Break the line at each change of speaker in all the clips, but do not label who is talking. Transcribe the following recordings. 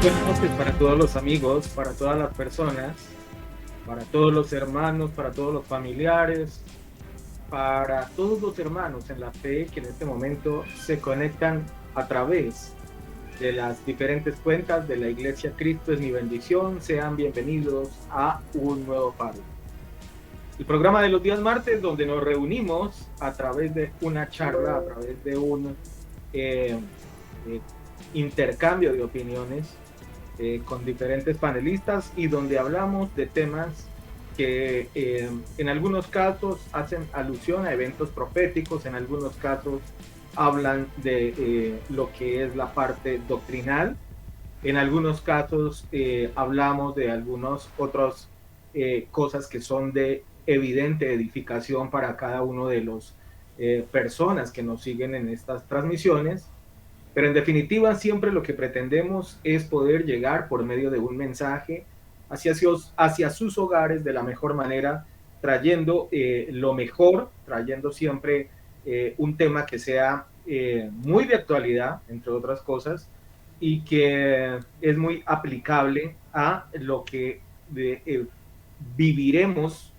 Buenas noches para todos los amigos, para todas las personas, para todos los hermanos, para todos los familiares, para todos los hermanos en la fe que en este momento se conectan a través de las diferentes cuentas de la Iglesia Cristo es mi bendición. Sean bienvenidos a un nuevo Faro. El programa de los días martes donde nos reunimos a través de una charla, a través de un eh, eh, intercambio de opiniones con diferentes panelistas y donde hablamos de temas que en algunos casos hacen alusión a eventos proféticos, en algunos casos hablan de lo que es la parte doctrinal, en algunos casos hablamos de algunos otros cosas que son de evidente edificación para cada uno de los personas que nos siguen en estas transmisiones. Pero en definitiva, siempre lo que pretendemos es poder llegar por medio de un mensaje hacia sus hogares de la mejor manera, trayendo lo mejor, trayendo siempre un tema que sea muy de actualidad, entre otras cosas, y que es muy aplicable a lo que viviremos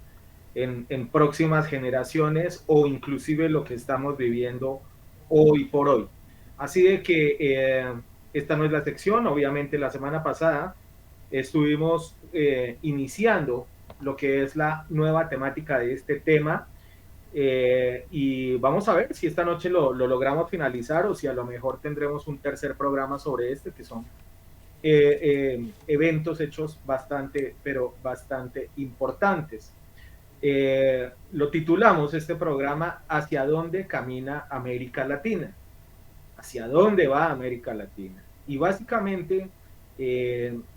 en próximas generaciones o inclusive lo que estamos viviendo hoy por hoy. Así de que esta no es la sección, obviamente la semana pasada estuvimos iniciando lo que es la nueva temática de este tema y vamos a ver si esta noche lo logramos finalizar o si a lo mejor tendremos un tercer programa sobre este, que son eventos hechos bastante, pero bastante importantes. Lo titulamos este programa ¿Hacia dónde camina América Latina? ¿Hacia dónde va América Latina? Y básicamente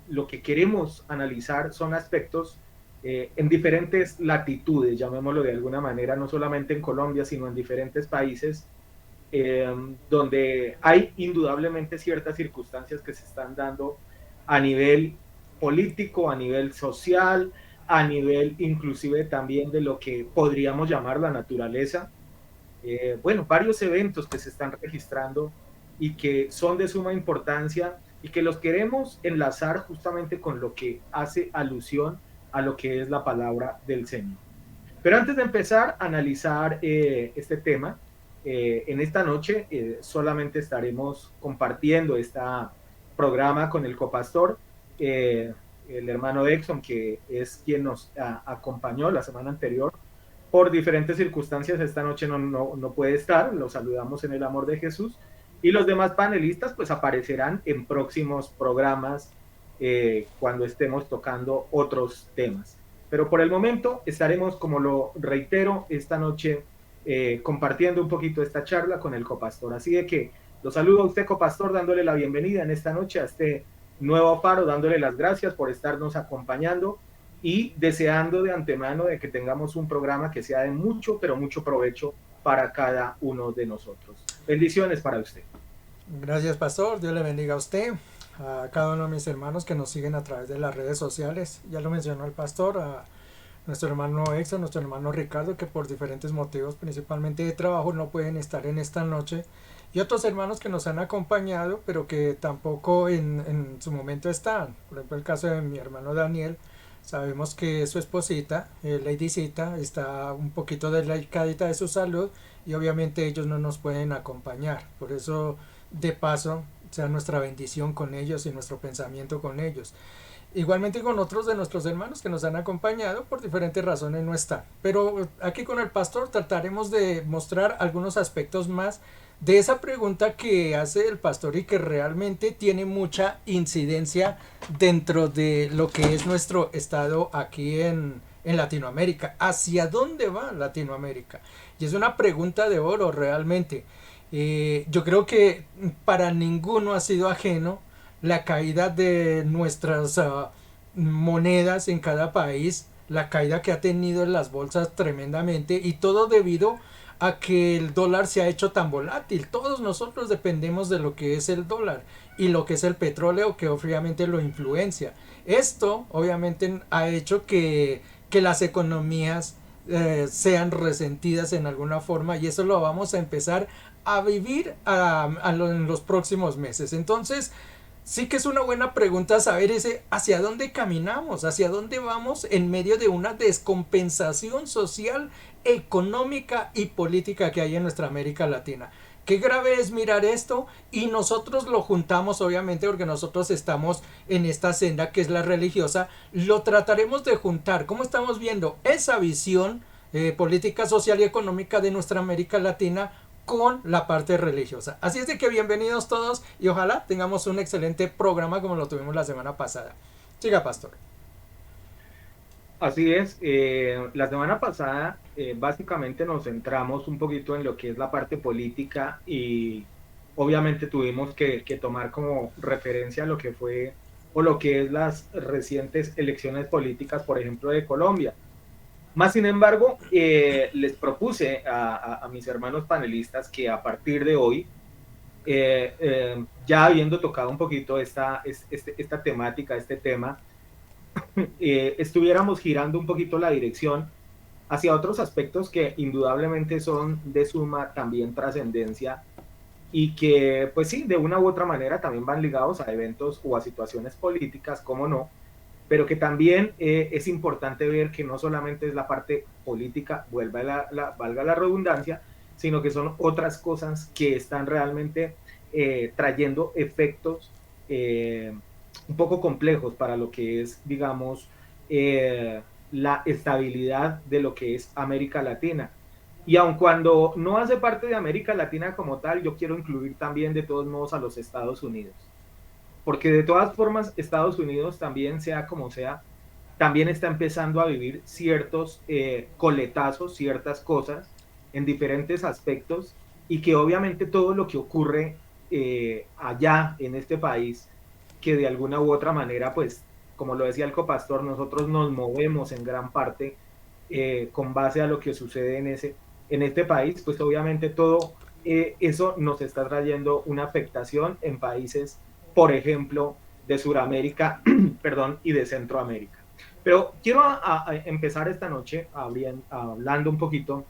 lo que queremos analizar son aspectos en diferentes latitudes, llamémoslo de alguna manera, no solamente en Colombia, sino en diferentes países, eh, donde hay indudablemente ciertas circunstancias que se están dando a nivel político, a nivel social, a nivel inclusive también de lo que podríamos llamar la naturaleza. Bueno, varios eventos que se están registrando y que son de suma importancia y que los queremos enlazar justamente con lo que hace alusión a lo que es la palabra del Señor. Pero antes de empezar a analizar este tema, en esta noche solamente estaremos compartiendo este programa con el copastor, el hermano Exxon, que es quien nos acompañó la semana anterior. Por diferentes circunstancias, esta noche no puede estar, lo saludamos en el amor de Jesús. Y los demás panelistas pues aparecerán en próximos programas cuando estemos tocando otros temas. Pero por el momento estaremos, como lo reitero, esta noche compartiendo un poquito esta charla con el copastor. Así de que lo saludo a usted, copastor, dándole la bienvenida en esta noche a este nuevo faro, dándole las gracias por estarnos acompañando y deseando de antemano de que tengamos un programa que sea de mucho, pero mucho provecho para cada uno de nosotros. Bendiciones para usted.
Gracias, pastor. Dios le bendiga a usted, a cada uno de mis hermanos que nos siguen a través de las redes sociales. Ya lo mencionó el pastor, a nuestro hermano Exo, nuestro hermano Ricardo, que por diferentes motivos, principalmente de trabajo, no pueden estar en esta noche. Y otros hermanos que nos han acompañado, pero que tampoco en su momento están. Por ejemplo, el caso de mi hermano Daniel. Sabemos que su esposita, Ladycita, está un poquito delicadita de su salud y obviamente ellos no nos pueden acompañar. Por eso, de paso, sea nuestra bendición con ellos y nuestro pensamiento con ellos. Igualmente con otros de nuestros hermanos que nos han acompañado por diferentes razones no están. Pero aquí con el pastor trataremos de mostrar algunos aspectos más de esa pregunta que hace el pastor y que realmente tiene mucha incidencia dentro de lo que es nuestro estado aquí en Latinoamérica. ¿Hacia dónde va Latinoamérica? Y es una pregunta de oro realmente. Yo creo que para ninguno ha sido ajeno la caída de nuestras monedas en cada país, la caída que ha tenido en las bolsas tremendamente y todo debido a que el dólar se ha hecho tan volátil. Todos nosotros dependemos de lo que es el dólar y lo que es el petróleo que obviamente lo influencia. Esto obviamente ha hecho que las economías sean resentidas en alguna forma y eso lo vamos a empezar a vivir en los próximos meses. Entonces, sí que es una buena pregunta saber ese hacia dónde caminamos, hacia dónde vamos en medio de una descompensación social, económica y política que hay en nuestra América Latina. Qué grave es mirar esto y nosotros lo juntamos obviamente porque nosotros estamos en esta senda que es la religiosa, lo trataremos de juntar. ¿Cómo estamos viendo esa visión política, social y económica de nuestra América Latina con la parte religiosa? Así es de que bienvenidos todos y ojalá tengamos un excelente programa como lo tuvimos la semana pasada. Siga, pastor.
Así es, la semana pasada básicamente nos centramos un poquito en lo que es la parte política y obviamente tuvimos que tomar como referencia lo que fue o lo que es las recientes elecciones políticas, por ejemplo, de Colombia. Más sin embargo, les propuse a mis hermanos panelistas que a partir de hoy, ya habiendo tocado un poquito esta temática, este tema, estuviéramos girando un poquito la dirección hacia otros aspectos que indudablemente son de suma también trascendencia y que, pues sí, de una u otra manera también van ligados a eventos o a situaciones políticas, como no, pero que también es importante ver que no solamente es la parte política, valga la redundancia, sino que son otras cosas que están realmente trayendo efectos un poco complejos para lo que es, digamos, la estabilidad de lo que es América Latina. Y aun cuando no hace parte de América Latina como tal, yo quiero incluir también de todos modos a los Estados Unidos. Porque de todas formas, Estados Unidos también, sea como sea, también está empezando a vivir ciertos coletazos, ciertas cosas en diferentes aspectos y que obviamente todo lo que ocurre allá en este país, que de alguna u otra manera, pues, como lo decía el copastor, nosotros nos movemos en gran parte con base a lo que sucede en este país, pues obviamente todo eso nos está trayendo una afectación en países, por ejemplo, de Sudamérica, perdón, y de Centroamérica. Pero quiero empezar esta noche hablando un poquito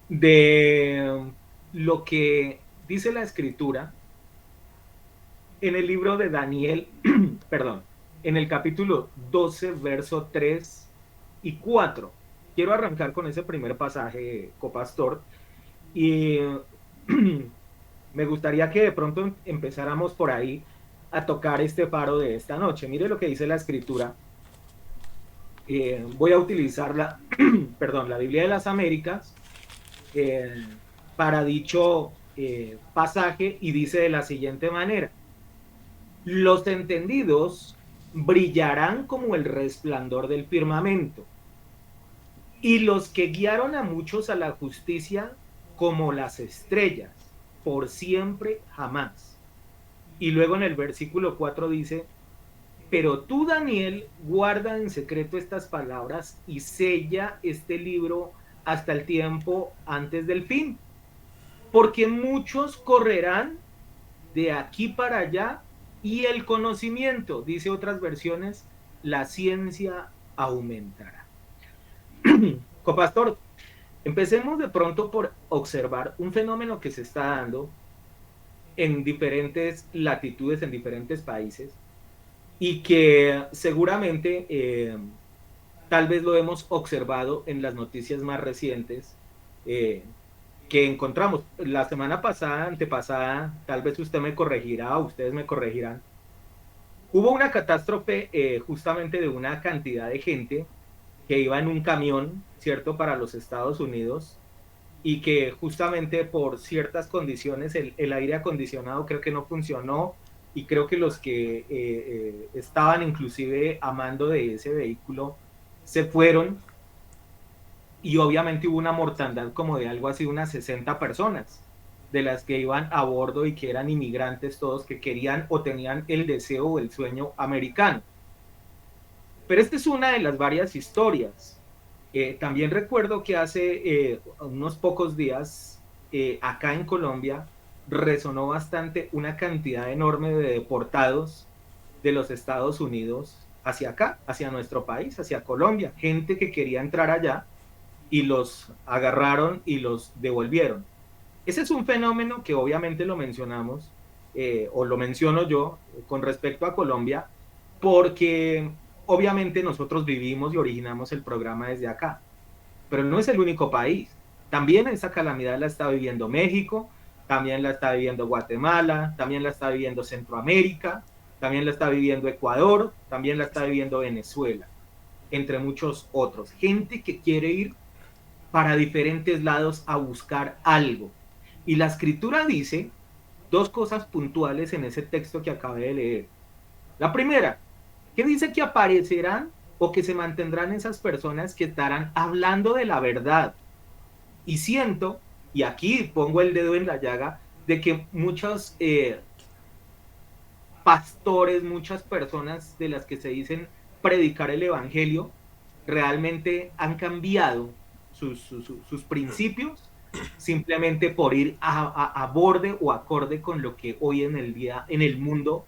de lo que dice la escritura en el libro de Daniel, perdón, en el capítulo 12, verso 3 y 4. Quiero arrancar con ese primer pasaje, copastor, y me gustaría que de pronto empezáramos por ahí a tocar este faro de esta noche. Mire lo que dice la escritura. Voy a utilizar perdón, la Biblia de las Américas eh, para dicho pasaje y dice de la siguiente manera: los entendidos brillarán como el resplandor del firmamento, y los que guiaron a muchos a la justicia como las estrellas, por siempre jamás. Y luego en el versículo 4 dice: pero tú, Daniel, guarda en secreto estas palabras y sella este libro hasta el tiempo antes del fin, porque muchos correrán de aquí para allá y el conocimiento, dice otras versiones, la ciencia aumentará. Copastor, empecemos de pronto por observar un fenómeno que se está dando en diferentes latitudes, en diferentes países, y que seguramente tal vez lo hemos observado en las noticias más recientes eh, que encontramos. La semana pasada, antepasada, tal vez usted me corregirá o ustedes me corregirán, hubo una catástrofe justamente de una cantidad de gente que iba en un camión, ¿cierto?, para los Estados Unidos y que justamente por ciertas condiciones el aire acondicionado creo que no funcionó y creo que los que estaban inclusive a mando de ese vehículo se fueron y obviamente hubo una mortandad como de algo así, unas 60 personas de las que iban a bordo y que eran inmigrantes todos que querían o tenían el deseo o el sueño americano. Pero esta es una de las varias historias. También recuerdo que hace unos pocos días, acá en Colombia, resonó bastante una cantidad enorme de deportados de los Estados Unidos hacia acá, hacia nuestro país, hacia Colombia. Gente que quería entrar allá y los agarraron y los devolvieron. Ese es un fenómeno que obviamente lo mencionamos o lo menciono yo con respecto a Colombia, porque obviamente nosotros vivimos y originamos el programa desde acá, pero no es el único país. También esa calamidad la está viviendo México, también la está viviendo Guatemala, también la está viviendo Centroamérica, también la está viviendo Ecuador, también la está viviendo Venezuela, entre muchos otros. Gente que quiere ir para diferentes lados a buscar algo. Y la escritura dice dos cosas puntuales en ese texto que acabé de leer. La primera, que dice que aparecerán o que se mantendrán esas personas que estarán hablando de la verdad. Y siento, y aquí pongo el dedo en la llaga, de que muchos pastores, muchas personas de las que se dicen predicar el Evangelio, realmente han cambiado sus principios simplemente por ir a borde o acorde con lo que hoy en el día, en el mundo,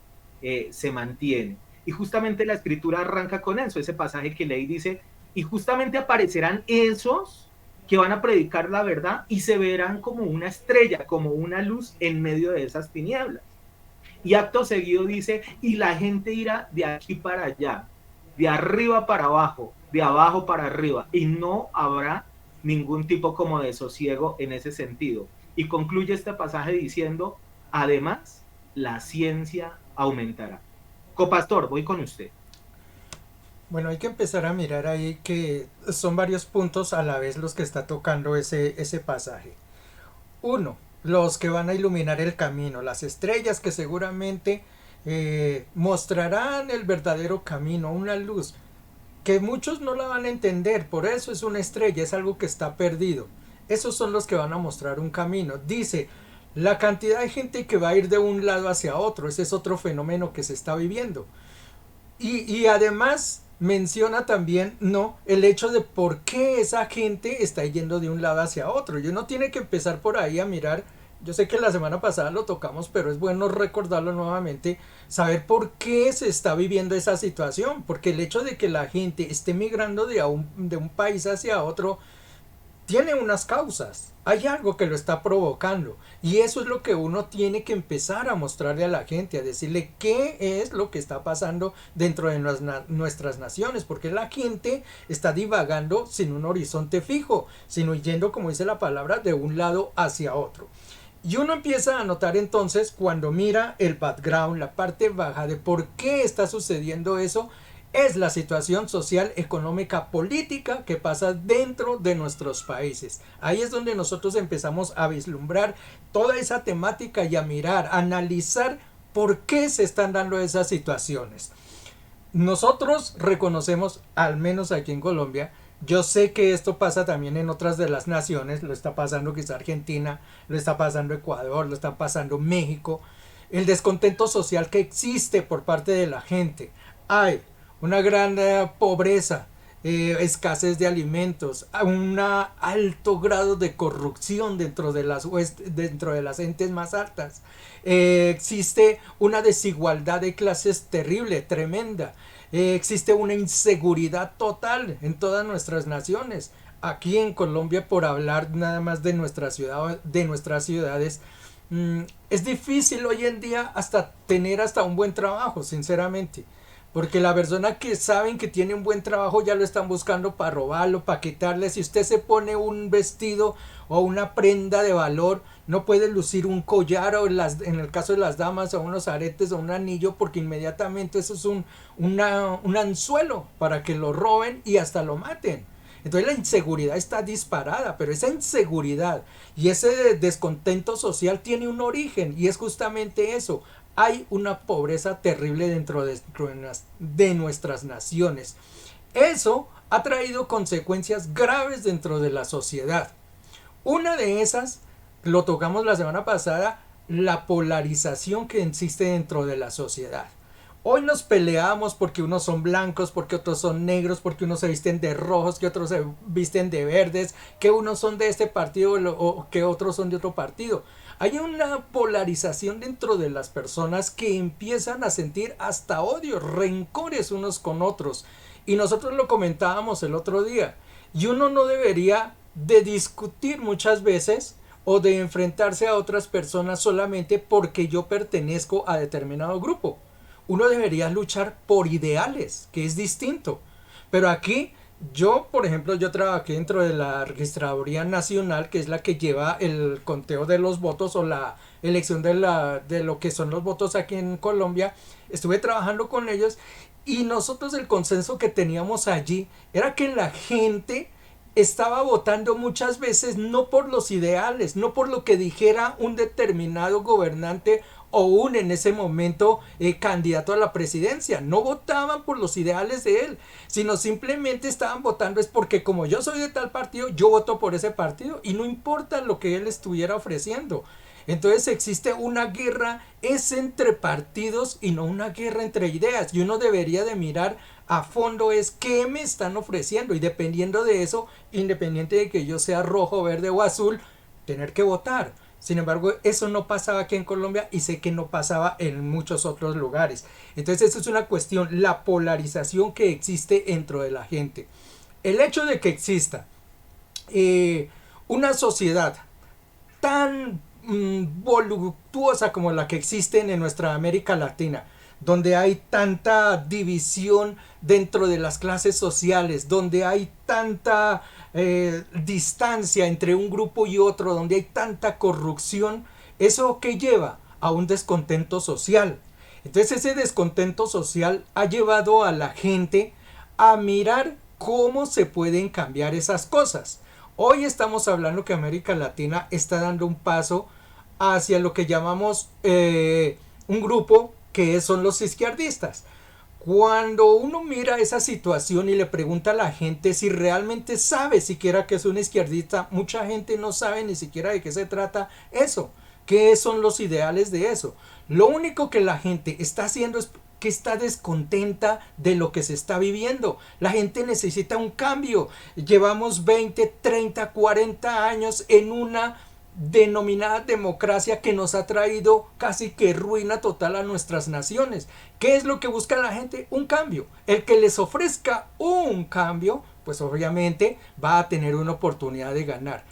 se mantiene. Y justamente la escritura arranca con eso, ese pasaje que leí dice, y justamente aparecerán esos que van a predicar la verdad y se verán como una estrella, como una luz en medio de esas tinieblas. Y acto seguido dice, y la gente irá de aquí para allá, de arriba para abajo, de abajo para arriba, y no habrá ningún tipo como de sosiego en ese sentido. Y concluye este pasaje diciendo, además, la ciencia aumentará. Copastor, voy con usted.
Bueno, hay que empezar a mirar ahí que son varios puntos a la vez los que está tocando ese pasaje. Uno, los que van a iluminar el camino, las estrellas que seguramente mostrarán el verdadero camino, una luz que muchos no la van a entender, por eso es una estrella, es algo que está perdido. Esos son los que van a mostrar un camino. Dice, la cantidad de gente que va a ir de un lado hacia otro, ese es otro fenómeno que se está viviendo. Y además menciona también, no, el hecho de por qué esa gente está yendo de un lado hacia otro. Y uno tiene que empezar por ahí a mirar. Yo sé que la semana pasada lo tocamos, pero es bueno recordarlo nuevamente, saber por qué se está viviendo esa situación, porque el hecho de que la gente esté migrando de un país hacia otro tiene unas causas, hay algo que lo está provocando y eso es lo que uno tiene que empezar a mostrarle a la gente, a decirle qué es lo que está pasando dentro de nuestras naciones, porque la gente está divagando sin un horizonte fijo, sino yendo, como dice la palabra, de un lado hacia otro. Y uno empieza a notar entonces cuando mira el background, la parte baja de por qué está sucediendo eso, es la situación social, económica, política que pasa dentro de nuestros países. Ahí es donde nosotros empezamos a vislumbrar toda esa temática y a mirar, a analizar por qué se están dando esas situaciones. Nosotros reconocemos, al menos aquí en Colombia, yo sé que esto pasa también en otras de las naciones, lo está pasando quizá Argentina, lo está pasando Ecuador, lo está pasando México, el descontento social que existe por parte de la gente. Hay una gran pobreza, escasez de alimentos, un alto grado de corrupción dentro de las entes más altas. Existe una desigualdad de clases terrible, tremenda. Existe una inseguridad total en todas nuestras naciones. Aquí en Colombia, por hablar nada más de nuestras ciudades, es difícil hoy en día hasta tener hasta un buen trabajo, sinceramente. Porque la persona que saben que tiene un buen trabajo ya lo están buscando para robarlo, para quitarle. Si usted se pone un vestido o una prenda de valor, no puede lucir un collar o en el caso de las damas o unos aretes o un anillo porque inmediatamente eso es un anzuelo para que lo roben y hasta lo maten. Entonces la inseguridad está disparada, pero esa inseguridad y ese descontento social tiene un origen y es justamente eso. Hay una pobreza terrible dentro de nuestras naciones. Eso ha traído consecuencias graves dentro de la sociedad. Una de esas, lo tocamos la semana pasada, la polarización que existe dentro de la sociedad. Hoy nos peleamos porque unos son blancos, porque otros son negros, porque unos se visten de rojos, que otros se visten de verdes, que unos son de este partido o que otros son de otro partido. Hay una polarización dentro de las personas que empiezan a sentir hasta odio, rencores unos con otros. Y nosotros lo comentábamos el otro día. Y uno no debería de discutir muchas veces o de enfrentarse a otras personas solamente porque yo pertenezco a determinado grupo. Uno debería luchar por ideales, que es distinto. Pero aquí yo, por ejemplo, yo trabajé dentro de la Registraduría Nacional, que es la que lleva el conteo de los votos o la elección de lo que son los votos aquí en Colombia. Estuve trabajando con ellos y nosotros el consenso que teníamos allí era que la gente estaba votando muchas veces no por los ideales, no por lo que dijera un determinado gobernante o un en ese momento candidato a la presidencia. No votaban por los ideales de él, sino simplemente estaban votando es porque como yo soy de tal partido, yo voto por ese partido y no importa lo que él estuviera ofreciendo. Entonces existe una guerra, es entre partidos y no una guerra entre ideas. Y uno debería de mirar a fondo es qué me están ofreciendo. Y dependiendo de eso, independiente de que yo sea rojo, verde o azul, tener que votar. Sin embargo, eso no pasaba aquí en Colombia y sé que no pasaba en muchos otros lugares. Entonces, eso es una cuestión, la polarización que existe dentro de la gente. El hecho de que exista una sociedad tan voluptuosa como la que existe en nuestra América Latina, donde hay tanta división dentro de las clases sociales, donde hay tanta distancia entre un grupo y otro, donde hay tanta corrupción, ¿eso qué lleva? A un descontento social. Entonces ese descontento social ha llevado a la gente a mirar cómo se pueden cambiar esas cosas. Hoy estamos hablando que América Latina está dando un paso hacia lo que llamamos un grupo que son los izquierdistas. Cuando uno mira esa situación y le pregunta a la gente si realmente sabe siquiera que es un izquierdista, mucha gente no sabe ni siquiera de qué se trata eso, qué son los ideales de eso. Lo único que la gente está haciendo es que está descontenta de lo que se está viviendo. La gente necesita un cambio. Llevamos 20, 30, 40 años en una denominada democracia que nos ha traído casi que ruina total a nuestras naciones. ¿Qué es lo que busca la gente? Un cambio. El que les ofrezca un cambio, pues obviamente va a tener una oportunidad de ganar.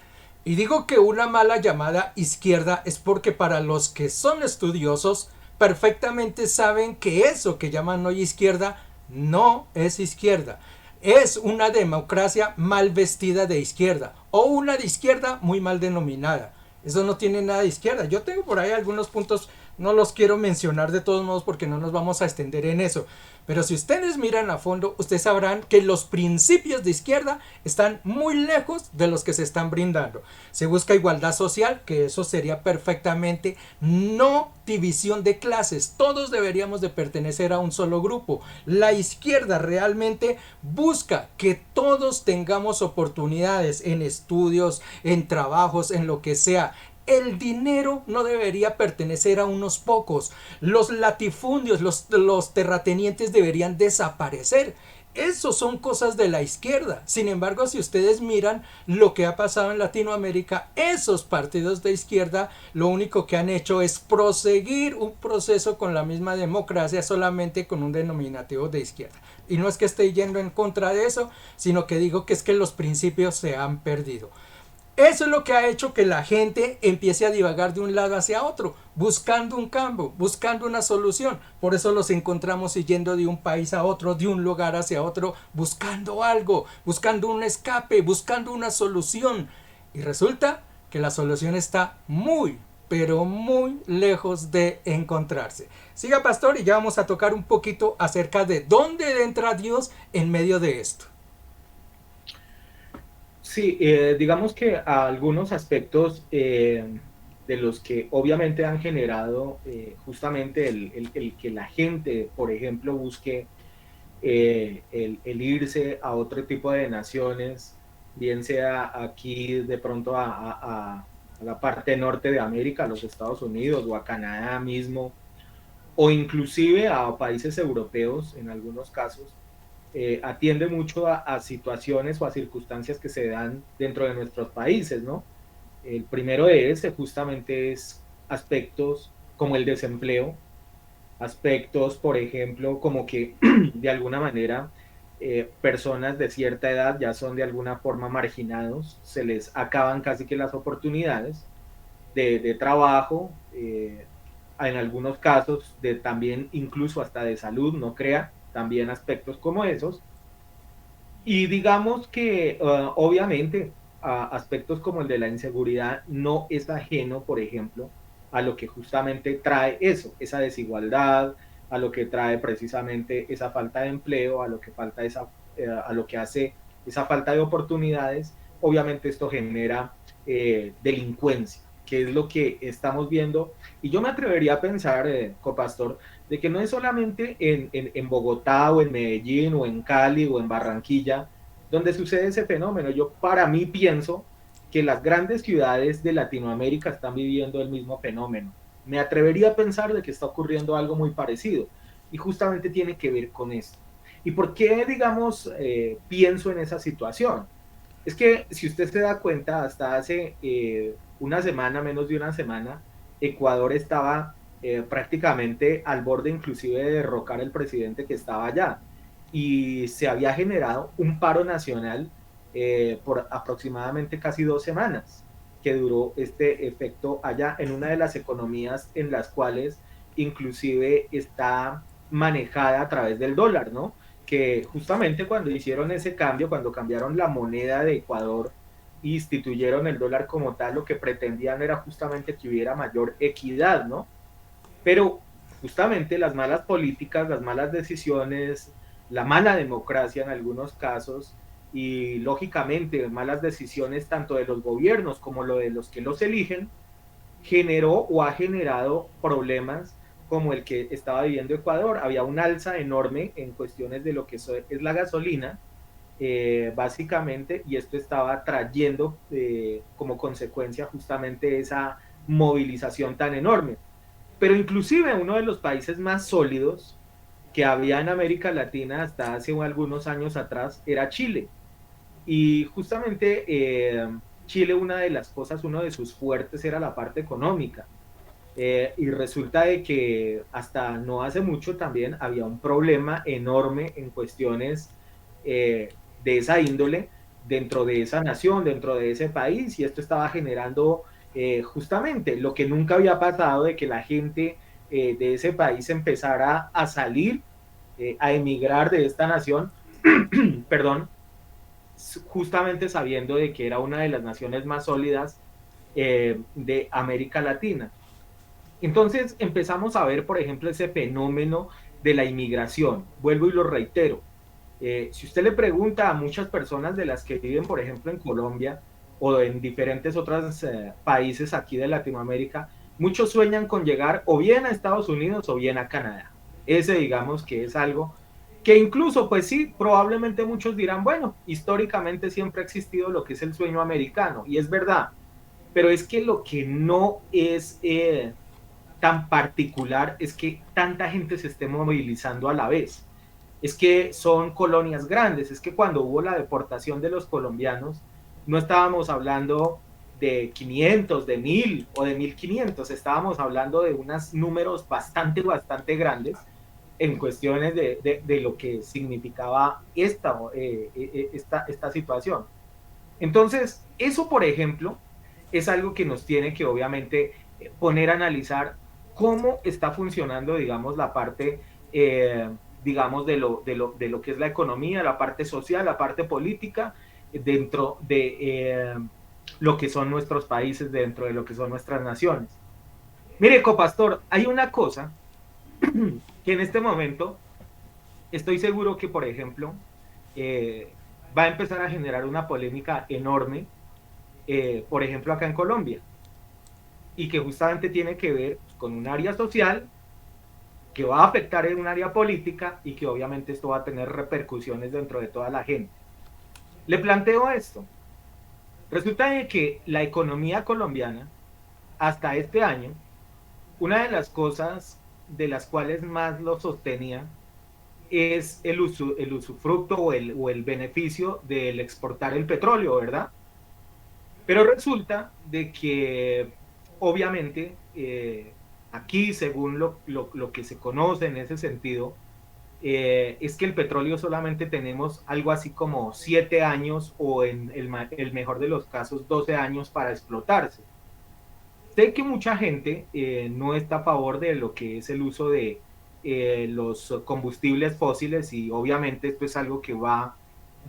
Y digo que una mala llamada izquierda es porque para los que son estudiosos perfectamente saben que eso que llaman hoy izquierda no es izquierda. Es una democracia mal vestida de izquierda o una de izquierda muy mal denominada. Eso no tiene nada de izquierda. Yo tengo por ahí algunos puntos, no los quiero mencionar de todos modos porque no nos vamos a extender en eso. Pero si ustedes miran a fondo, ustedes sabrán que los principios de izquierda están muy lejos de los que se están brindando. Se busca igualdad social, que eso sería perfectamente no división de clases. Todos deberíamos de pertenecer a un solo grupo. La izquierda realmente busca que todos tengamos oportunidades en estudios, en trabajos, en lo que sea. El dinero no debería pertenecer a unos pocos. Los latifundios, los terratenientes deberían desaparecer. Eso son cosas de la izquierda. Sin embargo, si ustedes miran lo que ha pasado en Latinoamérica, esos partidos de izquierda lo único que han hecho es proseguir un proceso con la misma democracia, solamente con un denominativo de izquierda. Y no es que esté yendo en contra de eso, sino que digo que es que los principios se han perdido. Eso es lo que ha hecho que la gente empiece a divagar de un lado hacia otro, buscando un cambio, buscando una solución. Por eso los encontramos yendo de un país a otro, de un lugar hacia otro, buscando algo, buscando un escape, buscando una solución. Y resulta que la solución está muy, pero muy lejos de encontrarse. Siga, pastor, y ya vamos a tocar un poquito acerca de dónde entra Dios en medio de esto.
Sí, digamos que a algunos aspectos de los que obviamente han generado justamente el que la gente, por ejemplo, busque el irse a otro tipo de naciones, bien sea aquí de pronto a la parte norte de América, a los Estados Unidos o a Canadá mismo, o inclusive a países europeos en algunos casos, atiende mucho a situaciones o a circunstancias que se dan dentro de nuestros países, ¿no? El primero de ese justamente es aspectos como el desempleo, aspectos, por ejemplo, como que de alguna manera personas de cierta edad ya son de alguna forma marginados, se les acaban casi que las oportunidades. de trabajo, en algunos casos de también incluso hasta de salud, no crea, también aspectos como esos. Y digamos que obviamente aspectos como el de la inseguridad no es ajeno, por ejemplo, a lo que justamente trae eso, esa desigualdad, a lo que trae precisamente esa falta de empleo, a lo que hace esa falta de oportunidades. Obviamente esto genera delincuencia, que es lo que estamos viendo. Y yo me atrevería a pensar, Copastor, de que no es solamente en Bogotá o en Medellín o en Cali o en Barranquilla donde sucede ese fenómeno. Yo para mí pienso que las grandes ciudades de Latinoamérica están viviendo el mismo fenómeno. Me atrevería a pensar de que está ocurriendo algo muy parecido y justamente tiene que ver con esto. ¿Y por qué, digamos, pienso en esa situación? Es que si usted se da cuenta, hasta hace una semana, menos de una semana, Ecuador estaba prácticamente al borde inclusive de derrocar al presidente que estaba allá. Y se había generado un paro nacional por aproximadamente casi 2 semanas, que duró este efecto allá en una de las economías en las cuales inclusive está manejada a través del dólar, ¿no? Que justamente cuando hicieron ese cambio, cuando cambiaron la moneda de Ecuador e instituyeron el dólar como tal, lo que pretendían era justamente que hubiera mayor equidad, ¿no? Pero justamente las malas políticas, las malas decisiones, la mala democracia en algunos casos y lógicamente malas decisiones tanto de los gobiernos como lo de los que los eligen, generó o ha generado problemas como el que estaba viviendo Ecuador. Había un alza enorme en cuestiones de lo que es la gasolina, básicamente, y esto estaba trayendo como consecuencia justamente esa movilización tan enorme. Pero inclusive uno de los países más sólidos que había en América Latina hasta hace algunos años atrás era Chile. Y justamente Chile, una de las cosas, uno de sus fuertes era la parte económica. Y resulta de que hasta no hace mucho también había un problema enorme en cuestiones de esa índole dentro de esa nación, dentro de ese país, y esto estaba generando justamente lo que nunca había pasado, de que la gente de ese país empezara a salir, a emigrar de esta nación, perdón, justamente sabiendo de que era una de las naciones más sólidas de América Latina. Entonces empezamos a ver, por ejemplo, ese fenómeno de la inmigración. Vuelvo y lo reitero. Si usted le pregunta a muchas personas de las que viven, por ejemplo, en Colombia o en diferentes otros países aquí de Latinoamérica, muchos sueñan con llegar o bien a Estados Unidos o bien a Canadá. Ese, digamos, que es algo que incluso, pues sí, probablemente muchos dirán, bueno, históricamente siempre ha existido lo que es el sueño americano, y es verdad, pero es que lo que no es tan particular es que tanta gente se esté movilizando a la vez. Es que son colonias grandes, es que cuando hubo la deportación de los colombianos, no estábamos hablando de 500, de 1000 o de 1500, estábamos hablando de unos números bastante grandes en cuestiones de lo que significaba esta situación. Entonces, eso, por ejemplo, es algo que nos tiene que obviamente poner a analizar cómo está funcionando, digamos, la parte, digamos, de lo que es la economía, la parte social, la parte política, dentro de lo que son nuestros países, dentro de lo que son nuestras naciones. Mire, Copastor, hay una cosa que en este momento estoy seguro que, por ejemplo, va a empezar a generar una polémica enorme, por ejemplo, acá en Colombia, y que justamente tiene que ver con un área social que va a afectar en un área política y que obviamente esto va a tener repercusiones dentro de toda la gente. Le planteo esto. Resulta de que la economía colombiana, hasta este año, una de las cosas de las cuales más lo sostenía es el usufructo o el beneficio del exportar el petróleo, ¿verdad? Pero resulta de que obviamente aquí, según lo que se conoce en ese sentido, es que el petróleo solamente tenemos algo así como 7 años o en el mejor de los casos 12 años para explotarse. Sé que mucha gente no está a favor de lo que es el uso de los combustibles fósiles y obviamente esto es algo que va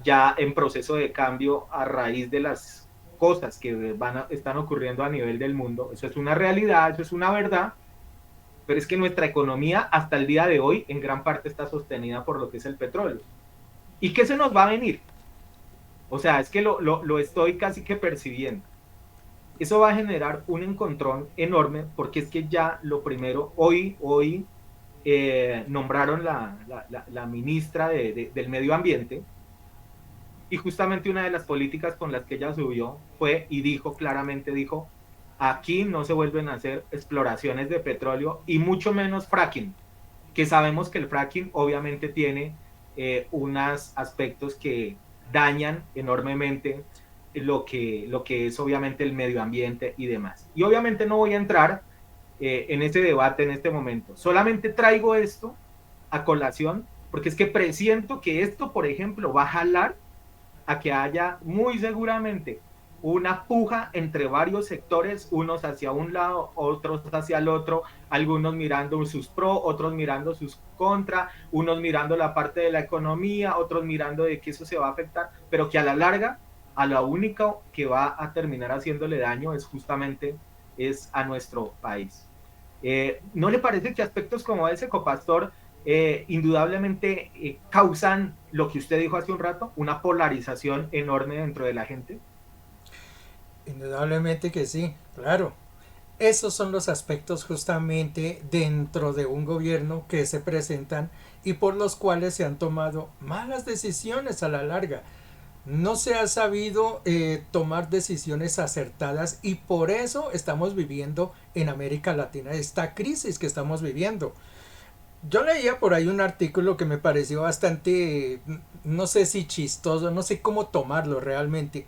ya en proceso de cambio a raíz de las cosas que están ocurriendo a nivel del mundo. Eso es una realidad, eso es una verdad, pero es que nuestra economía hasta el día de hoy en gran parte está sostenida por lo que es el petróleo. ¿Y qué se nos va a venir? O sea, es que lo estoy casi que percibiendo. Eso va a generar un encontrón enorme porque es que ya lo primero, hoy nombraron la ministra del medio ambiente y justamente una de las políticas con las que ella subió fue y dijo claramente, dijo, aquí no se vuelven a hacer exploraciones de petróleo y mucho menos fracking, que sabemos que el fracking obviamente tiene unos aspectos que dañan enormemente lo que es obviamente el medio ambiente y demás. Y obviamente no voy a entrar en ese debate en este momento. Solamente traigo esto a colación porque es que presiento que esto, por ejemplo, va a jalar a que haya muy seguramente una puja entre varios sectores, unos hacia un lado, otros hacia el otro, algunos mirando sus pro, otros mirando sus contra, unos mirando la parte de la economía, otros mirando de que eso se va a afectar, pero que a la larga, a lo único que va a terminar haciéndole daño es justamente es a nuestro país. ¿No le parece que aspectos como ese, copastor, indudablemente causan lo que usted dijo hace un rato, una polarización enorme dentro de la gente?
Indudablemente que sí, claro. Esos son los aspectos justamente dentro de un gobierno que se presentan y por los cuales se han tomado malas decisiones a la larga. No se ha sabido tomar decisiones acertadas y por eso estamos viviendo en América Latina esta crisis que estamos viviendo. Yo leía por ahí un artículo que me pareció bastante, no sé si chistoso, no sé cómo tomarlo realmente,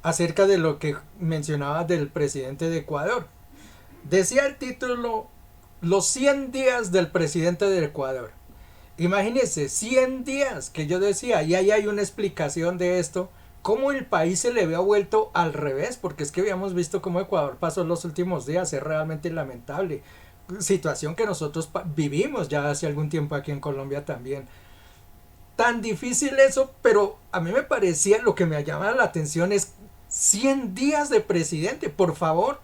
acerca de lo que mencionaba del presidente de Ecuador. Decía el título, los 100 días del presidente de Ecuador. Imagínense, 100 días que yo decía, y ahí hay una explicación de esto, cómo el país se le había vuelto al revés, porque es que habíamos visto cómo Ecuador pasó los últimos días, es realmente lamentable. Situación que nosotros vivimos ya hace algún tiempo aquí en Colombia también. Tan difícil eso, pero a mí me parecía, lo que me llamaba la atención es 100 días de presidente, por favor.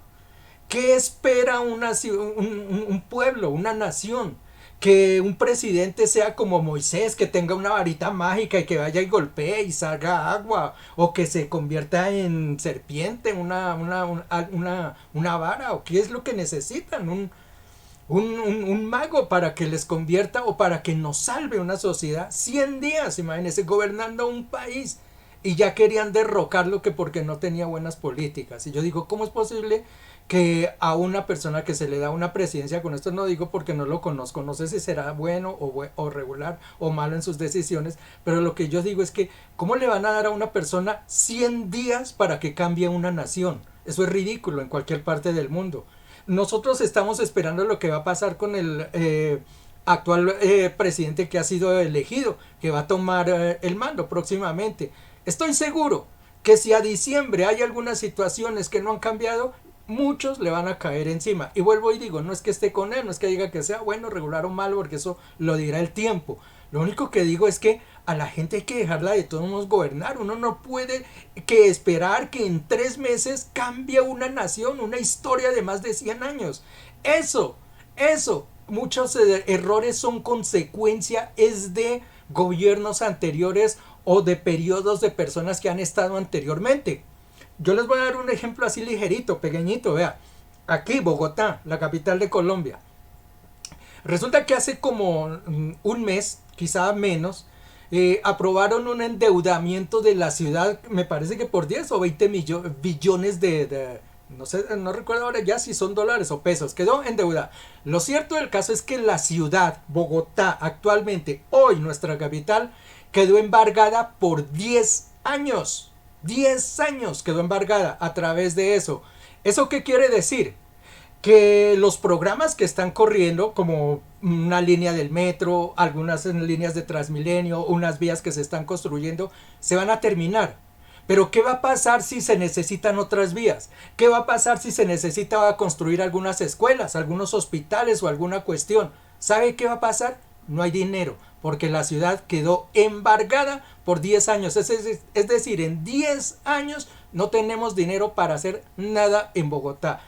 ¿Qué espera un pueblo, una nación? Que un presidente sea como Moisés, que tenga una varita mágica y que vaya y golpee y salga agua, o que se convierta en serpiente, una vara, o qué es lo que necesitan, un mago para que les convierta o para que nos salve una sociedad. 100 días, imagínense, gobernando un país y ya querían derrocarlo que porque no tenía buenas políticas. Y yo digo, ¿cómo es posible que a una persona que se le da una presidencia, con esto no digo porque no lo conozco, no sé si será bueno o regular o malo en sus decisiones, pero lo que yo digo es que ¿cómo le van a dar a una persona 100 días para que cambie una nación? Eso es ridículo en cualquier parte del mundo. Nosotros estamos esperando lo que va a pasar con el actual presidente que ha sido elegido, que va a tomar el mando próximamente. Estoy seguro que si a diciembre hay algunas situaciones que no han cambiado, muchos le van a caer encima. Y vuelvo y digo, no es que esté con él, no es que diga que sea bueno, regular o malo, porque eso lo dirá el tiempo. Lo único que digo es que a la gente hay que dejarla de todos modos gobernar. Uno no puede que esperar que en 3 meses cambie una nación, una historia de más de 100 años. Eso, muchos errores son consecuencia es de gobiernos anteriores o de periodos de personas que han estado anteriormente. Yo les voy a dar un ejemplo así ligerito, pequeñito, vea. Aquí, Bogotá, la capital de Colombia. Resulta que hace como un mes, quizá menos, aprobaron un endeudamiento de la ciudad, me parece que por 10 o 20 billones no sé, no recuerdo ahora ya si son dólares o pesos, quedó endeudada. Lo cierto del caso es que la ciudad, Bogotá, actualmente, hoy nuestra capital, quedó embargada por 10 años. 10 años quedó embargada a través de eso. ¿Eso qué quiere decir? Que los programas que están corriendo, como una línea del metro, algunas líneas de Transmilenio, unas vías que se están construyendo, se van a terminar. Pero ¿qué va a pasar si se necesitan otras vías? ¿Qué va a pasar si se necesita construir algunas escuelas, algunos hospitales o alguna cuestión? ¿Sabe qué va a pasar? No hay dinero, porque la ciudad quedó embargada por 10 años. Es decir, en 10 años no tenemos dinero para hacer nada en Bogotá.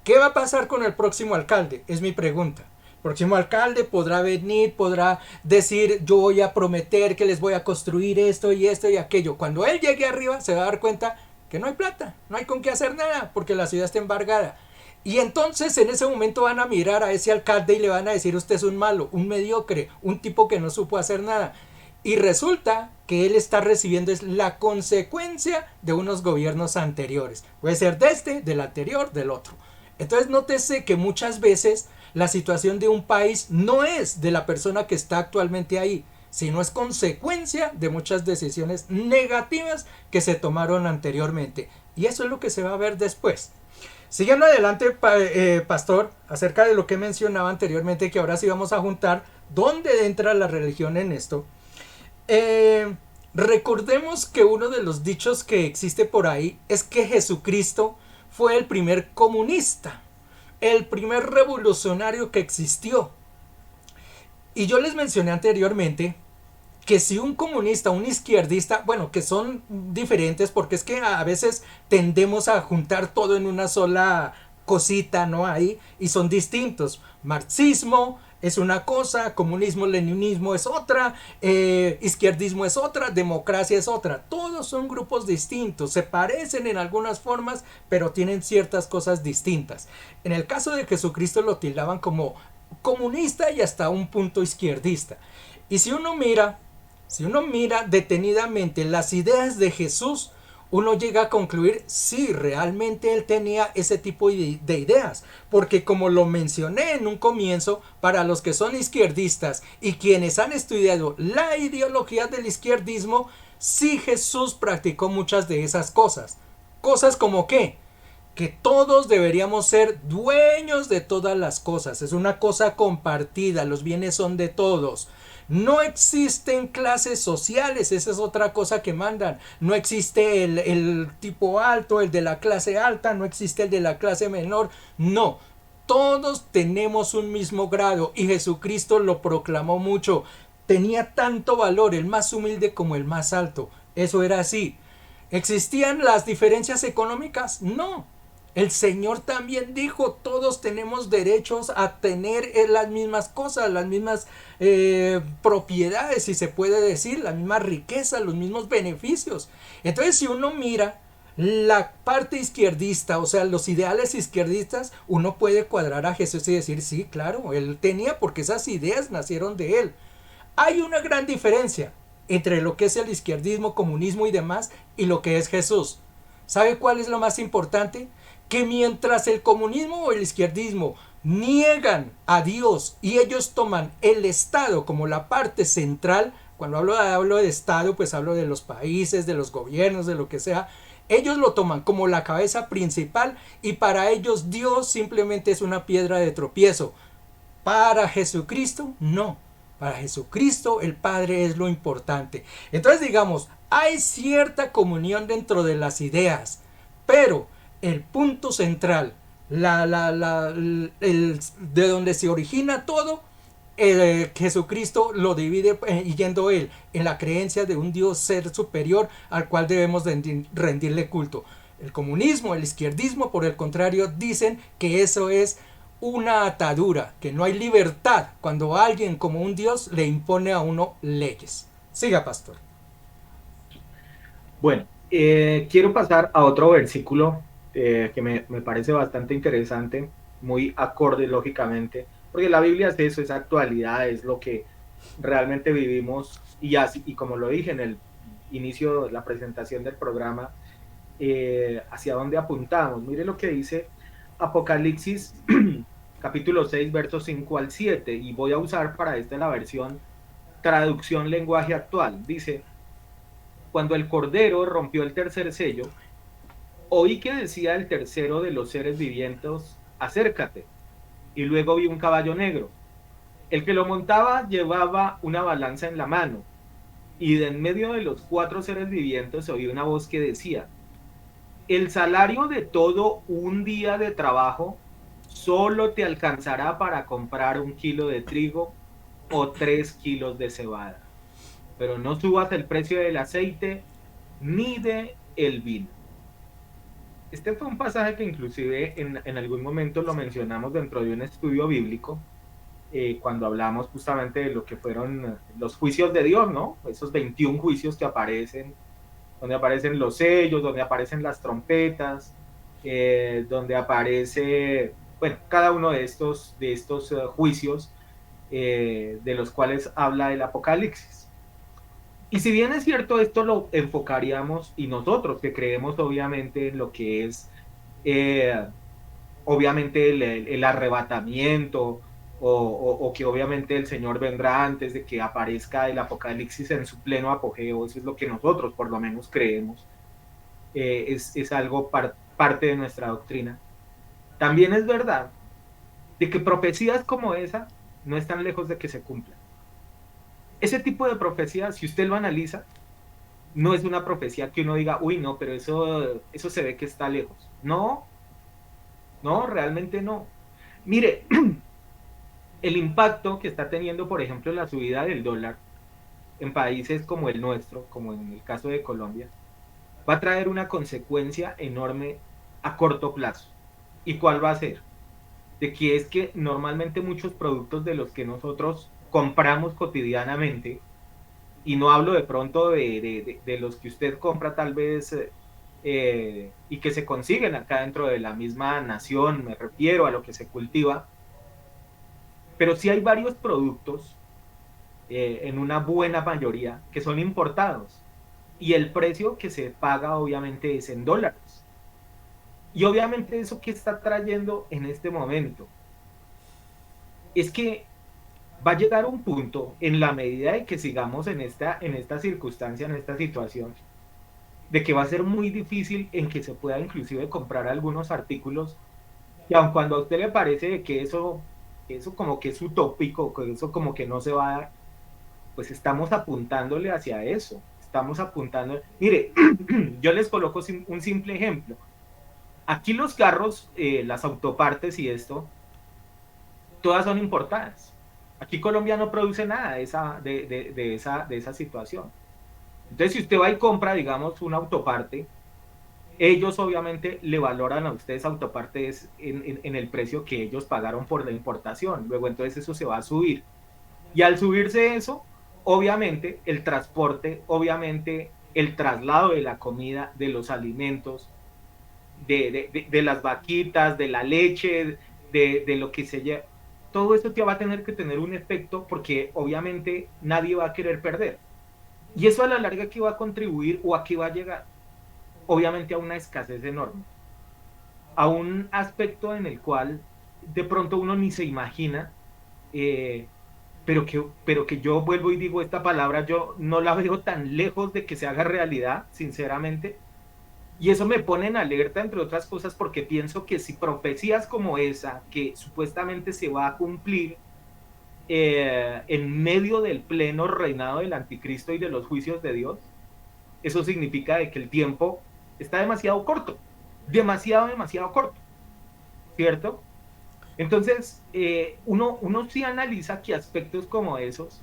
¿Qué va a pasar con el próximo alcalde? Es mi pregunta. El próximo alcalde podrá venir, podrá decir, yo voy a prometer que les voy a construir esto y aquello. Cuando él llegue arriba se va a dar cuenta que no hay plata, no hay con qué hacer nada, porque la ciudad está embargada. Y entonces en ese momento van a mirar a ese alcalde y le van a decir, usted es un malo, un mediocre, un tipo que no supo hacer nada. Y resulta que él está recibiendo es la consecuencia de unos gobiernos anteriores. Puede ser de este, del anterior, del otro. Entonces nótese que muchas veces la situación de un país no es de la persona que está actualmente ahí, sino es consecuencia de muchas decisiones negativas que se tomaron anteriormente. Y eso es lo que se va a ver después. Siguiendo adelante, pastor, acerca de lo que mencionaba anteriormente, que ahora sí vamos a juntar dónde entra la religión en esto. Recordemos que uno de los dichos que existe por ahí es que Jesucristo fue el primer comunista, el primer revolucionario que existió. Y yo les mencioné anteriormente que si un comunista, un izquierdista, bueno, que son diferentes porque es que a veces tendemos a juntar todo en una sola cosita, ¿no? Ahí, y son distintos. Marxismo es una cosa, comunismo, leninismo es otra, izquierdismo es otra, democracia es otra. Todos son grupos distintos, se parecen en algunas formas, pero tienen ciertas cosas distintas. En el caso de Jesucristo lo tildaban como comunista y hasta un punto izquierdista. Y si uno mira detenidamente las ideas de Jesús, uno llega a concluir si realmente él tenía ese tipo de ideas, porque como lo mencioné en un comienzo, para los que son izquierdistas y quienes han estudiado la ideología del izquierdismo, sí Jesús practicó muchas de esas cosas. Cosas como que todos deberíamos ser dueños de todas las cosas, es una cosa compartida, los bienes son de todos. No existen clases sociales, esa es otra cosa que mandan. No existe el tipo alto, el de la clase alta, no existe el de la clase menor. No, todos tenemos un mismo grado y Jesucristo lo proclamó mucho. Tenía tanto valor el más humilde como el más alto. Eso era así. ¿Existían las diferencias económicas? No. El Señor también dijo, todos tenemos derechos a tener las mismas cosas, las mismas propiedades, si se puede decir, la misma riqueza, los mismos beneficios. Entonces, si uno mira la parte izquierdista, o sea, los ideales izquierdistas, uno puede cuadrar a Jesús y decir, sí, claro, él tenía, porque esas ideas nacieron de él. Hay una gran diferencia entre lo que es el izquierdismo, comunismo y demás, y lo que es Jesús. ¿Sabe cuál es lo más importante? Que mientras el comunismo o el izquierdismo niegan a Dios y ellos toman el Estado como la parte central, cuando hablo de Estado, pues hablo de los países, de los gobiernos, de lo que sea, ellos lo toman como la cabeza principal y para ellos Dios simplemente es una piedra de tropiezo. Para Jesucristo, no. Para Jesucristo el Padre es lo importante. Entonces digamos, hay cierta comunión dentro de las ideas, pero el punto central, de donde se origina todo, Jesucristo lo divide yendo él en la creencia de un Dios ser superior al cual debemos rendirle culto. El comunismo, el izquierdismo, por el contrario, dicen que eso es una atadura, que no hay libertad cuando alguien como un Dios le impone a uno leyes. Siga, pastor.
Bueno, quiero pasar a otro versículo que me parece bastante interesante, muy acorde lógicamente, porque la Biblia es eso, es actualidad, es lo que realmente vivimos y así, y como lo dije en el inicio de la presentación del programa, hacia dónde apuntamos. Mire lo que dice Apocalipsis capítulo 6, versos 5 al 7, y voy a usar para esta la versión traducción lenguaje actual. Dice, cuando el Cordero rompió el tercer sello, oí que decía el tercero de los seres vivientes, acércate. Y luego vi un caballo negro. El que lo montaba llevaba una balanza en la mano y de en medio de los cuatro seres vivientes se oía una voz que decía, el salario de todo un día de trabajo solo te alcanzará para comprar 1 kilo de trigo o 3 kilos de cebada, pero no subas el precio del aceite ni de el vino. Este fue un pasaje que inclusive en algún momento lo mencionamos dentro de un estudio bíblico, cuando hablamos justamente de lo que fueron los juicios de Dios, ¿no? Esos 21 juicios que aparecen, donde aparecen los sellos, donde aparecen las trompetas, donde aparece, bueno, cada uno de estos juicios, de los cuales habla el Apocalipsis. Y si bien es cierto, esto lo enfocaríamos, y nosotros que creemos obviamente en lo que es, eh, obviamente el arrebatamiento, o que obviamente el Señor vendrá antes de que aparezca el Apocalipsis en su pleno apogeo, eso es lo que nosotros por lo menos creemos, es algo parte de nuestra doctrina. También es verdad de que profecías como esa no están lejos de que se cumplan. Ese tipo de profecías, si usted lo analiza, no es una profecía que uno diga, uy, no, pero eso se ve que está lejos. No, no, realmente no. Mire, el impacto que está teniendo, por ejemplo, la subida del dólar en países como el nuestro, como en el caso de Colombia, va a traer una consecuencia enorme a corto plazo. ¿Y cuál va a ser? De que es que normalmente muchos productos de los que nosotros compramos cotidianamente, y no hablo de pronto de los que usted compra tal vez, y que se consiguen acá dentro de la misma nación, me refiero a lo que se cultiva, pero sí hay varios productos, en una buena mayoría, que son importados. Y el precio que se paga obviamente es en dólares. Y obviamente eso que está trayendo en este momento es que va a llegar un punto, en la medida de que sigamos en esta circunstancia, en esta situación, de que va a ser muy difícil en que se pueda inclusive comprar algunos artículos, y aun cuando a usted le parece que eso como que es utópico, que eso como que no se va a dar, pues estamos apuntándole hacia eso, estamos apuntando. Mire, yo les coloco un simple ejemplo. Aquí los carros, las autopartes y esto, todas son importadas. Aquí Colombia no produce nada de esa situación. Entonces, si usted va y compra, digamos, una autoparte, ellos obviamente le valoran a ustedes autopartes en el precio que ellos pagaron por la importación. Luego, entonces, eso se va a subir. Y al subirse eso, obviamente, el transporte, obviamente, el traslado de la comida, de los alimentos, de las vaquitas, de la leche, de lo que se lleva, todo esto te va a tener que tener un efecto, porque obviamente nadie va a querer perder. Y eso a la larga, ¿qué va a contribuir o a qué va a llegar? Obviamente a una escasez enorme, a un aspecto en el cual de pronto uno ni se imagina, eh, pero que yo vuelvo y digo esta palabra, yo no la veo tan lejos de que se haga realidad, sinceramente. Y eso me pone en alerta, entre otras cosas, porque pienso que si profecías como esa, que supuestamente se va a cumplir, en medio del pleno reinado del anticristo y de los juicios de Dios, eso significa de que el tiempo está demasiado corto, demasiado, demasiado corto, ¿cierto? Entonces, uno sí analiza que aspectos como esos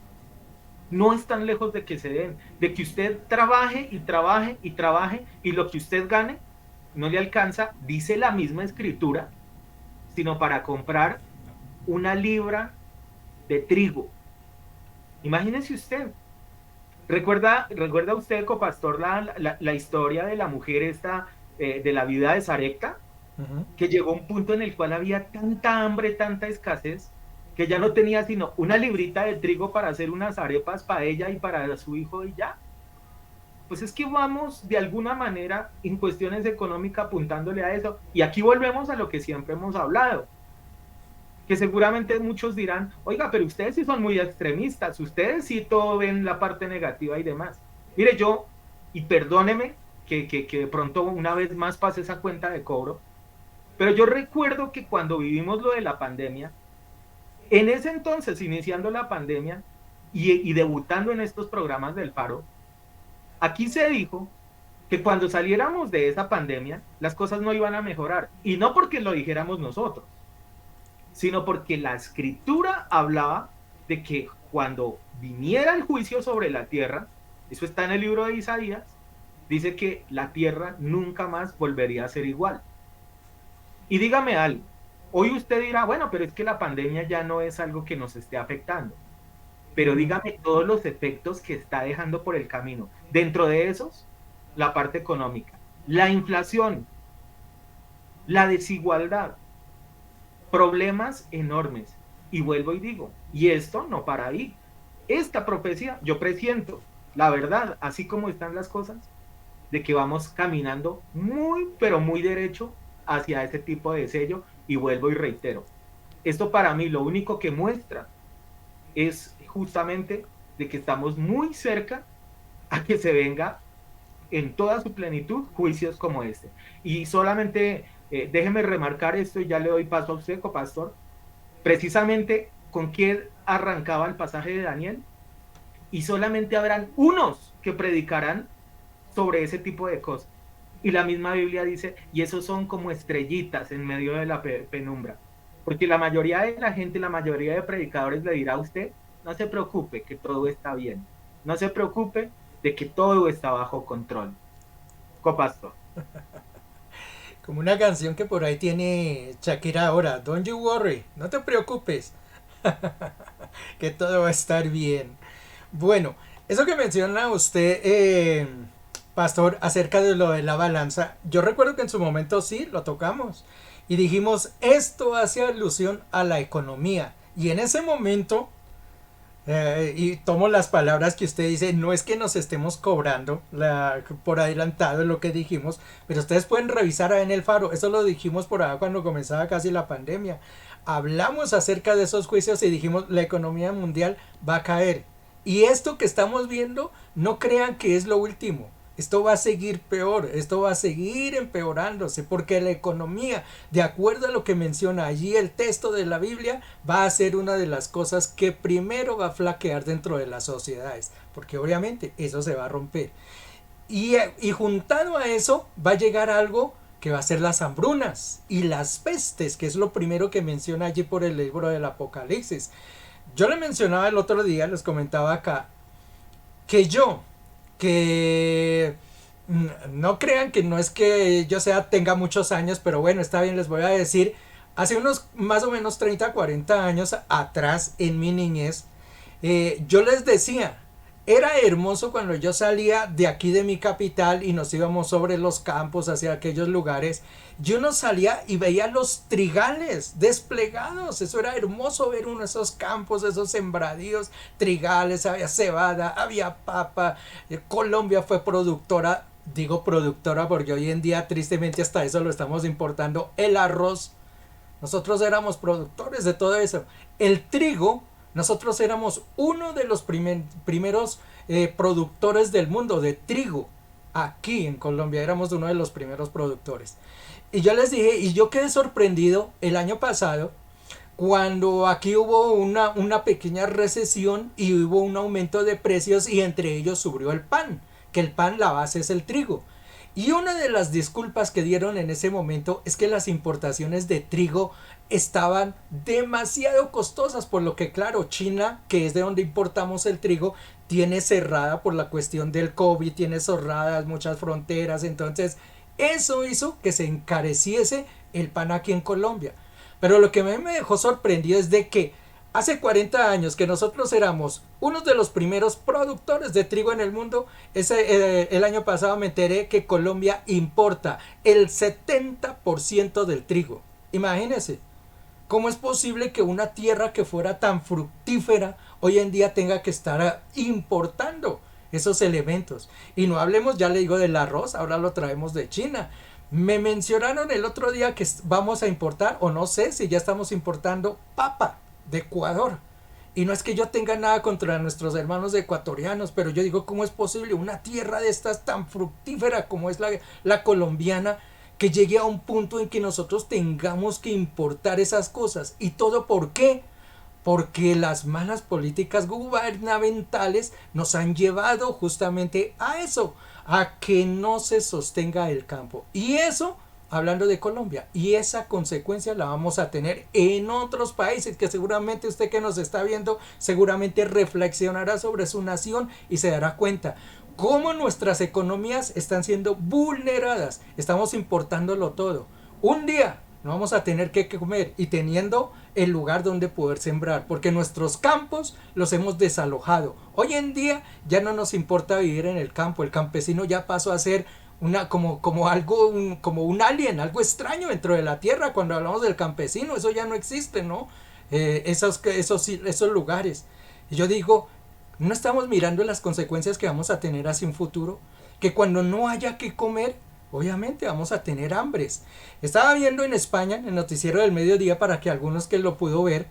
no están lejos de que se den, de que usted trabaje y trabaje y trabaje, y lo que usted gane no le alcanza, dice la misma escritura, sino para comprar 1 libra de trigo. Imagínese usted. ¿Recuerda usted, copastor, la historia de la mujer esta, de la vida de Sarepta?
Ujú.
Que llegó a un punto en el cual había tanta hambre, tanta escasez, que ya no tenía sino 1 librita de trigo para hacer unas arepas para ella y para su hijo, y ya. Pues es que vamos de alguna manera en cuestiones económicas apuntándole a eso. Y aquí volvemos a lo que siempre hemos hablado, que seguramente muchos dirán, oiga, pero ustedes sí son muy extremistas, ustedes sí todo ven la parte negativa y demás. Mire, yo, y perdóneme que de pronto una vez más pase esa cuenta de cobro, pero yo recuerdo que cuando vivimos lo de la pandemia, en ese entonces, iniciando la pandemia, y debutando en estos programas del Faro, aquí se dijo que cuando saliéramos de esa pandemia, las cosas no iban a mejorar. Y no porque lo dijéramos nosotros, sino porque la escritura hablaba de que cuando viniera el juicio sobre la tierra, eso está en el libro de Isaías, dice que la tierra nunca más volvería a ser igual. Y dígame algo, hoy usted dirá, bueno, pero es que la pandemia ya no es algo que nos esté afectando, pero
Ujú.
dígame todos los efectos que está dejando por el camino. Dentro de esos, la parte económica, la inflación, la desigualdad, problemas enormes. Y vuelvo y digo, y esto no para ahí. Esta profecía, yo presiento, la verdad, así como están las cosas, de que vamos caminando muy, pero muy derecho hacia ese tipo de sello. Y vuelvo y reitero, esto para mí lo único que muestra es justamente de que estamos muy cerca a que se venga en toda su plenitud juicios como este. Y solamente déjeme remarcar esto y ya le doy paso a usted, copastor, precisamente con quién arrancaba el pasaje de Daniel, y solamente habrán unos que predicarán sobre ese tipo de cosas. Y la misma Biblia dice, y esos son como estrellitas en medio de la penumbra. Porque la mayoría de la gente, la mayoría de predicadores le dirá a usted, no se preocupe que todo está bien. No se preocupe de que todo está bajo control. Copastor.
Como una canción que por ahí tiene Shakira ahora, Don't you worry, no te preocupes, que todo va a estar bien. Bueno, eso que menciona usted, Pastor, acerca de lo de la balanza, yo recuerdo que en su momento sí lo tocamos y dijimos, esto hace alusión a la economía. Y en ese momento, y tomo las palabras que usted dice, no es que nos estemos cobrando por adelantado lo que dijimos, pero ustedes pueden revisar ahí en el Faro, eso lo dijimos por ahí cuando comenzaba casi la pandemia. Hablamos acerca de esos juicios y dijimos, la economía mundial va a caer. Y esto que estamos viendo, no crean que es lo último. Esto va a seguir peor, esto va a seguir empeorándose, porque la economía, de acuerdo a lo que menciona allí el texto de la Biblia, va a ser una de las cosas que primero va a flaquear dentro de las sociedades, porque obviamente eso se va a romper. Y juntado a eso va a llegar algo que va a ser las hambrunas y las pestes, que es lo primero que menciona allí por el libro del Apocalipsis. Yo le mencionaba el otro día, les comentaba acá, que que no crean que no es que yo tenga muchos años, pero bueno, está bien, les voy a decir, hace unos más o menos 30, 40 años atrás en mi niñez, yo les decía, era hermoso cuando yo salía de aquí de mi capital y nos íbamos sobre los campos hacia aquellos lugares. Yo no salía y veía los trigales desplegados. Eso era hermoso ver uno de esos campos, esos sembradíos, trigales, había cebada, había papa. Colombia fue productora, digo productora porque hoy en día tristemente hasta eso lo estamos importando, el arroz. Nosotros éramos productores de todo eso. El trigo, nosotros éramos uno de los primeros productores del mundo de trigo. Aquí en Colombia éramos uno de los primeros productores. Y yo les dije, y yo quedé sorprendido el año pasado, cuando aquí hubo una pequeña recesión y hubo un aumento de precios y entre ellos subió el pan, que el pan la base es el trigo. Y una de las disculpas que dieron en ese momento es que las importaciones de trigo estaban demasiado costosas, por lo que claro, China, que es de donde importamos el trigo, tiene cerrada por la cuestión del COVID, tiene cerradas muchas fronteras, entonces eso hizo que se encareciese el pan aquí en Colombia. Pero lo que a mí me dejó sorprendido es de que hace 40 años que nosotros éramos uno de los primeros productores de trigo en el mundo, el año pasado me enteré que Colombia importa el 70% del trigo. Imagínense, ¿cómo es posible que una tierra que fuera tan fructífera hoy en día tenga que estar importando esos elementos? Y no hablemos, ya le digo, del arroz, ahora lo traemos de China. Me mencionaron el otro día que vamos a importar, o no sé si ya estamos importando papa de Ecuador. Y no es que yo tenga nada contra nuestros hermanos ecuatorianos, pero yo digo, ¿cómo es posible una tierra de estas tan fructífera como es la colombiana, que llegue a un punto en que nosotros tengamos que importar esas cosas? ¿Y todo por qué? porque las malas políticas gubernamentales nos han llevado justamente a eso, a que no se sostenga el campo. Y eso, hablando de Colombia, y esa consecuencia la vamos a tener en otros países que seguramente usted que nos está viendo seguramente reflexionará sobre su nación y se dará cuenta cómo nuestras economías están siendo vulneradas. Estamos importándolo todo. Un día no vamos a tener que comer y teniendo el lugar donde poder sembrar, porque nuestros campos los hemos desalojado. Hoy en día ya no nos importa vivir en el campo, el campesino ya pasó a ser como algo, como un alien, algo extraño dentro de la tierra. Cuando hablamos del campesino, eso ya no existe, ¿no? Esos lugares. Y yo digo, no estamos mirando las consecuencias que vamos a tener hacia un futuro, que cuando no haya que comer, obviamente vamos a tener hambres. Estaba viendo en España, en el noticiero del mediodía, para que algunos que lo pudo ver,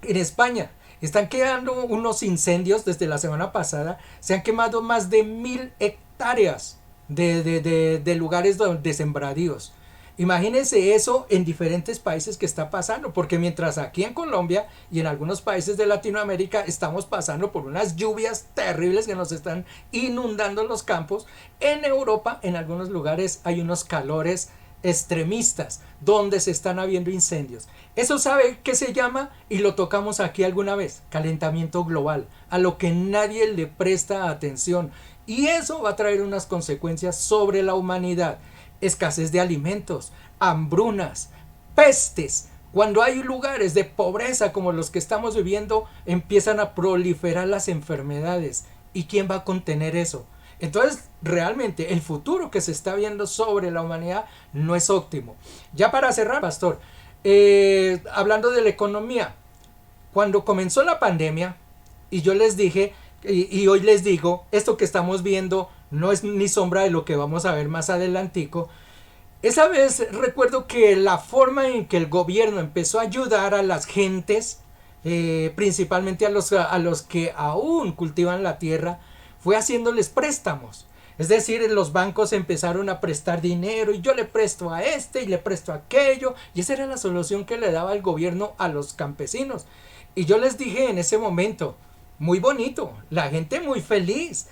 en España están quedando unos incendios desde la semana pasada, se han quemado más de 1000 hectáreas de lugares de sembradíos. Imagínense eso en diferentes países que está pasando, porque mientras aquí en Colombia y en algunos países de Latinoamérica estamos pasando por unas lluvias terribles que nos están inundando los campos, en Europa en algunos lugares hay unos calores extremistas donde se están habiendo incendios. Eso sabe qué se llama y lo tocamos aquí alguna vez, calentamiento global, a lo que nadie le presta atención. Y eso va a traer unas consecuencias sobre la humanidad. Escasez de alimentos, hambrunas, pestes. Cuando hay lugares de pobreza como los que estamos viviendo, empiezan a proliferar las enfermedades. ¿Y quién va a contener eso? Entonces, realmente, el futuro que se está viendo sobre la humanidad no es óptimo. Ya para cerrar, pastor, hablando de la economía, cuando comenzó la pandemia, y yo les dije, y hoy les digo, esto que estamos viendo no es ni sombra de lo que vamos a ver más adelantico. Esa vez recuerdo que la forma en que el gobierno empezó a ayudar a las gentes, principalmente a los que aún cultivan la tierra, fue haciéndoles préstamos. Es decir, los bancos empezaron a prestar dinero y yo le presto a este y le presto a aquello, y esa era la solución que le daba el gobierno a los campesinos. Y yo les dije en ese momento, muy bonito, la gente muy feliz,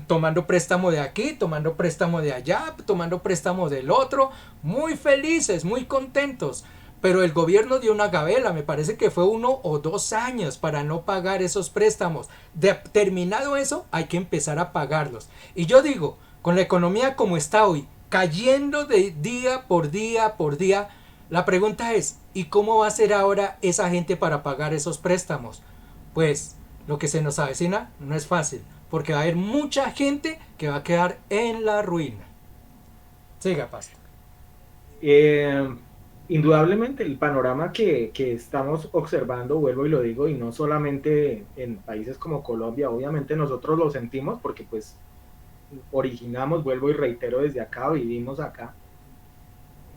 tomando préstamo de aquí, tomando préstamo de allá, tomando préstamo del otro, muy felices, muy contentos. Pero el gobierno dio una gabela, me parece que fue 1 o 2 años para no pagar esos préstamos. Terminado eso, hay que empezar a pagarlos. Y yo digo, con la economía como está hoy, cayendo de día por día por día, la pregunta es, ¿y cómo va a ser ahora esa gente para pagar esos préstamos? Pues lo que se nos avecina no es fácil, porque va a haber mucha gente que va a quedar en la ruina. Siga, pastor.
Eh, Indudablemente el panorama que estamos observando, vuelvo y lo digo, y no solamente en países como Colombia, obviamente nosotros lo sentimos porque pues originamos, vuelvo y reitero, desde acá, vivimos acá,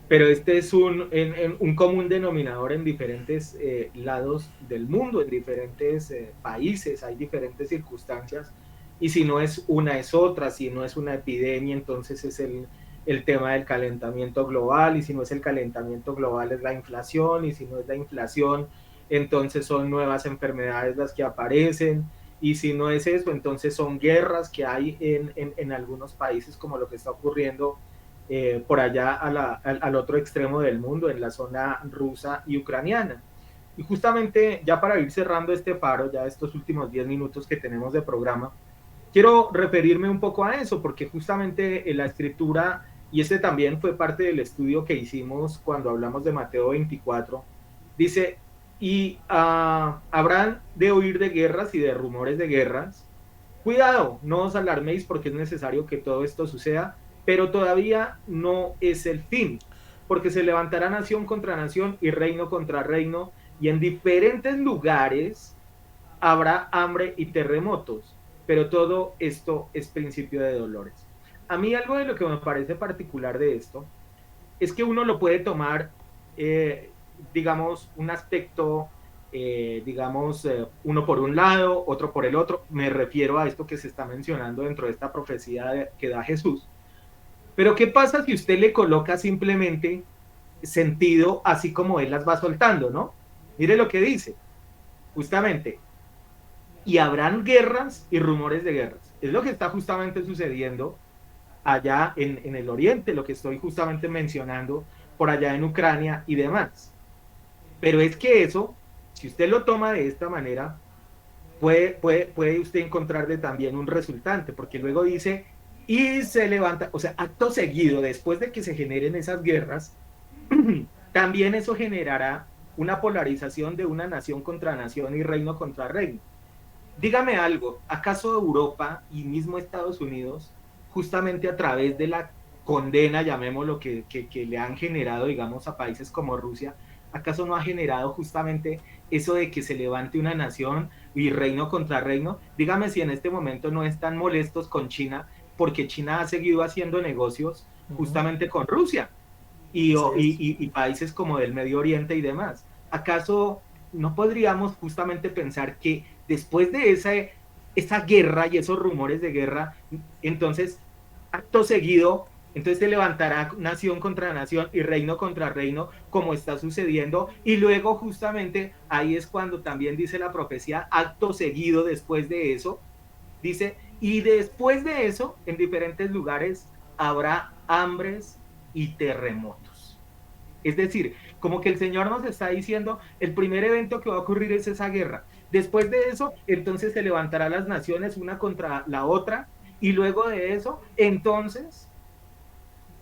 pero este es un común denominador en diferentes lados del mundo, en diferentes países, hay diferentes circunstancias, y si no es una es otra, si no es una epidemia, entonces es el tema del calentamiento global, y si no es el calentamiento global es la inflación, y si no es la inflación, entonces son nuevas enfermedades las que aparecen, y si no es eso, entonces son guerras que hay en algunos países, como lo que está ocurriendo por allá al otro extremo del mundo, en la zona rusa y ucraniana. Y justamente ya para ir cerrando este paro, ya estos últimos 10 minutos que tenemos de programa, quiero referirme un poco a eso, porque justamente en la escritura, y este también fue parte del estudio que hicimos cuando hablamos de Mateo 24, dice, y habrán de oír de guerras y de rumores de guerras. Cuidado, no os alarméis porque es necesario que todo esto suceda, pero todavía no es el fin, porque se levantará nación contra nación y reino contra reino, y en diferentes lugares habrá hambre y terremotos, pero todo esto es principio de dolores. A mí algo de lo que me parece particular de esto es que uno lo puede tomar, digamos, un aspecto, uno por un lado, otro por el otro. Me refiero a esto que se está mencionando dentro de esta profecía que da Jesús. Pero ¿qué pasa si usted le coloca simplemente sentido así como él las va soltando, ¿no? Mire lo que dice. justamente, y habrán guerras y rumores de guerras. Es lo que está justamente sucediendo allá en el oriente, lo que estoy justamente mencionando por allá en Ucrania y demás. Pero es que eso, si usted lo toma de esta manera, puede usted encontrarle también un resultante, porque luego dice, y se levanta, o sea, acto seguido, después de que se generen esas guerras, también eso generará una polarización de una nación contra nación y reino contra reino. Dígame algo, ¿acaso Europa y mismo Estados Unidos, justamente a través de la condena, llamémoslo, que le han generado, digamos, a países como Rusia, ¿acaso no ha generado justamente eso de que se levante una nación y reino contra reino? Dígame si en este momento no están molestos con China, porque China ha seguido haciendo negocios
Ujú.
justamente con Rusia y,
Así es.
y países como del Medio Oriente y demás. ¿Acaso no podríamos justamente pensar que después de esa guerra y esos rumores de guerra, entonces, acto seguido, entonces se levantará nación contra nación y reino contra reino, como está sucediendo, y luego justamente ahí es cuando también dice la profecía, acto seguido después de eso, dice, y después de eso, en diferentes lugares habrá hambres y terremotos. Es decir, como que el Señor nos está diciendo, el primer evento que va a ocurrir es esa guerra. Después de eso, entonces se levantarán las naciones una contra la otra, y luego de eso, entonces,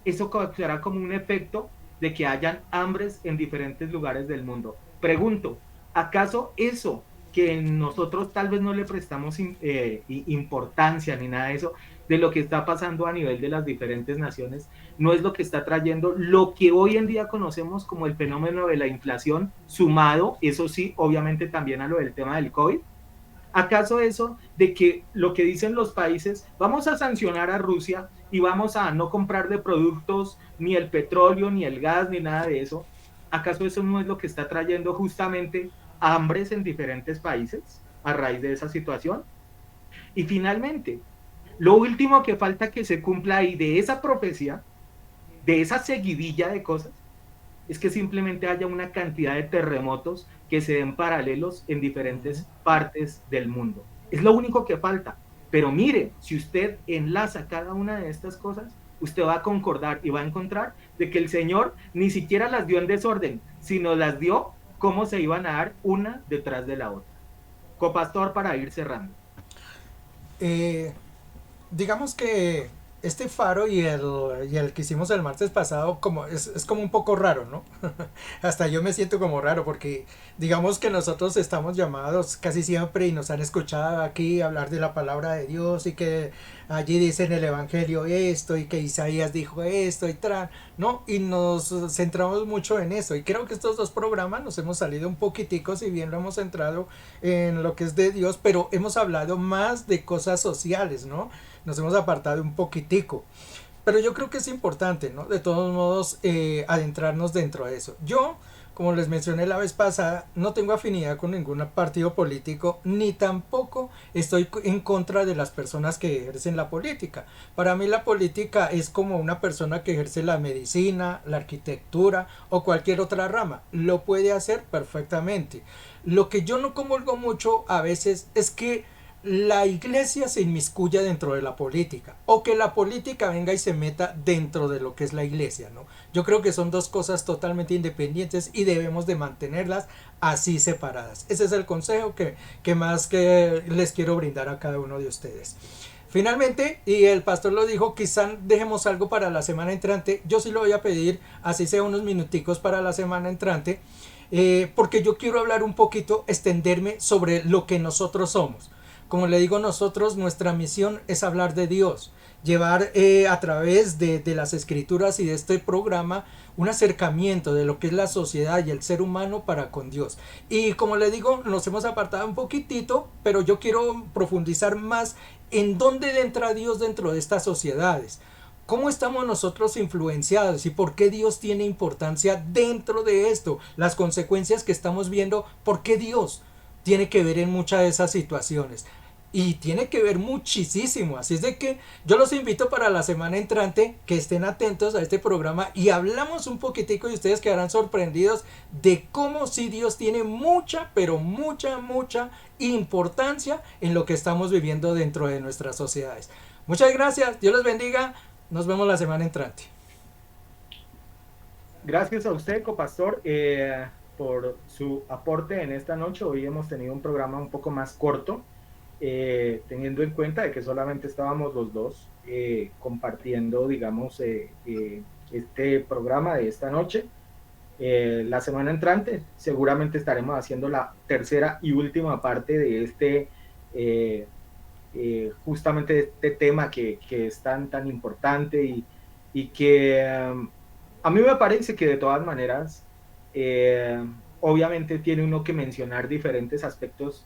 eso causará como un efecto de que hayan hambres en diferentes lugares del mundo. Pregunto, ¿acaso eso que nosotros tal vez no le prestamos importancia ni nada de eso, de lo que está pasando a nivel de las diferentes naciones, no es lo que está trayendo lo que hoy en día conocemos como el fenómeno de la inflación, sumado, eso sí, obviamente también a lo del tema del COVID? ¿Acaso eso de que lo que dicen los países, vamos a sancionar a Rusia y vamos a no comprar de productos ni el petróleo, ni el gas, ni nada de eso? ¿Acaso eso no es lo que está trayendo justamente hambres en diferentes países a raíz de esa situación? Y finalmente, lo último que falta que se cumpla ahí de esa profecía, de esa seguidilla de cosas, es que simplemente haya una cantidad de terremotos que se den paralelos en
Ujú.
diferentes partes del mundo. Es lo único que falta. Pero mire, si usted enlaza cada una de estas cosas, usted va a concordar y va a encontrar de que el Señor ni siquiera las dio en desorden, sino las dio cómo se iban a dar una detrás de la otra. Copastor, para ir cerrando.
Eh, digamos que este faro y el que hicimos el martes pasado como es como un poco raro, ¿no? Hasta yo me siento como raro porque digamos que nosotros estamos llamados casi siempre y nos han escuchado aquí hablar de la palabra de Dios y que allí dice en el Evangelio esto y que Isaías dijo esto y tal, ¿no? Y nos centramos mucho en eso y creo que estos dos programas nos hemos salido un poquitico, si bien lo hemos centrado en lo que es de Dios, pero hemos hablado más de cosas sociales, ¿no? Nos hemos apartado un poquitico. Pero yo creo que es importante, ¿no? De todos modos, adentrarnos dentro de eso. Yo, como les mencioné la vez pasada, no tengo afinidad con ningún partido político, ni tampoco estoy en contra de las personas que ejercen la política. Para mí la política es como una persona que ejerce la medicina, la arquitectura o cualquier otra rama. Lo puede hacer perfectamente. Lo que yo no comulgo mucho a veces es que la iglesia se inmiscuya dentro de la política o que la política venga y se meta dentro de lo que es la iglesia, ¿no? Yo creo que son dos cosas totalmente independientes y debemos de mantenerlas así separadas. Ese es el consejo que más que les quiero brindar a cada uno de ustedes. Finalmente, y el pastor lo dijo, quizá dejemos algo para la semana entrante. Yo sí lo voy a pedir, así sea unos minuticos para la semana entrante, porque yo quiero hablar un poquito, extenderme sobre lo que nosotros somos. Como le digo, nosotros, nuestra misión es hablar de Dios, llevar a través de las escrituras y de este programa un acercamiento de lo que es la sociedad y el ser humano para con Dios. Y como le digo, nos hemos apartado un poquitito, pero yo quiero profundizar más en dónde entra Dios dentro de estas sociedades. ¿Cómo estamos nosotros influenciados y por qué Dios tiene importancia dentro de esto? Las consecuencias que estamos viendo, ¿por qué Dios tiene que ver en muchas de esas situaciones? y tiene que ver muchísimo. Así es de que yo los invito para la semana entrante que estén atentos a este programa y hablamos un poquitico y ustedes quedarán sorprendidos de cómo sí Dios tiene mucha, pero mucha, mucha importancia en lo que estamos viviendo dentro de nuestras sociedades. Muchas gracias, Dios les bendiga, nos vemos la semana entrante.
Gracias a usted, copastor, por su aporte en esta noche. Hoy hemos tenido un programa un poco más corto, teniendo en cuenta de que solamente estábamos los dos compartiendo, digamos, este programa de esta noche. La semana entrante seguramente estaremos haciendo la tercera y última parte de justamente de este tema que es tan importante y que a mí me parece que de todas maneras, obviamente tiene uno que mencionar diferentes aspectos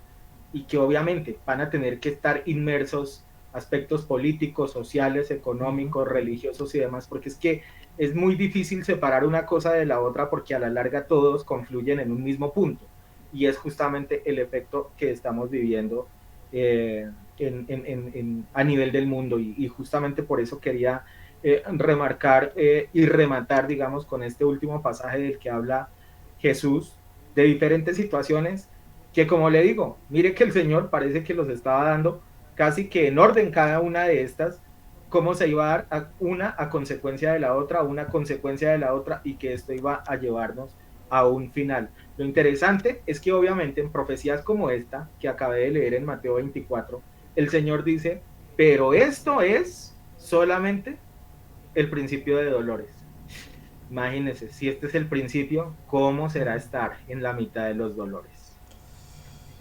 y que obviamente van a tener que estar inmersos aspectos políticos, sociales, económicos, religiosos y demás, porque es que es muy difícil separar una cosa de la otra porque a la larga todos confluyen en un mismo punto y es justamente el efecto que estamos viviendo a nivel del mundo y justamente por eso quería remarcar y rematar, digamos, con este último pasaje del que habla Jesús de diferentes situaciones que, como le digo, mire que el Señor parece que los estaba dando casi que en orden cada una de estas, cómo se iba a dar una a consecuencia de la otra, una consecuencia de la otra, y que esto iba a llevarnos a un final. Lo interesante es que obviamente en profecías como esta, que acabé de leer en Mateo 24, el Señor dice, pero esto es solamente el principio de dolores. Imagínense, si este es el principio, ¿cómo será estar en la mitad de los dolores?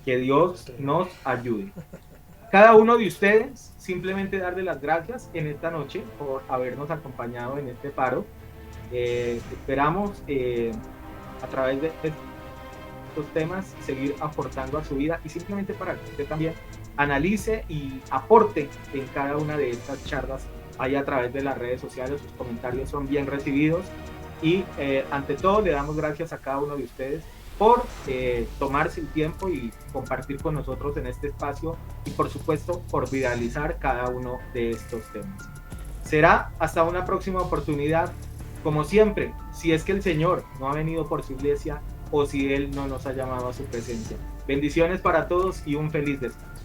Que Dios nos ayude. Cada uno de ustedes, simplemente darle las gracias en esta noche por habernos acompañado en este paro. Esperamos a través de estos temas seguir aportando a su vida y simplemente para que usted también analice y aporte en cada una de estas charlas ahí a través de las redes sociales. Sus comentarios son bien recibidos y ante todo le damos gracias a cada uno de ustedes por tomarse el tiempo y compartir con nosotros en este espacio y por supuesto por viralizar cada uno de estos temas. Será hasta una próxima oportunidad, como siempre, si es que el Señor no ha venido por su iglesia o si Él no nos ha llamado a su presencia. Bendiciones para todos y un feliz descanso.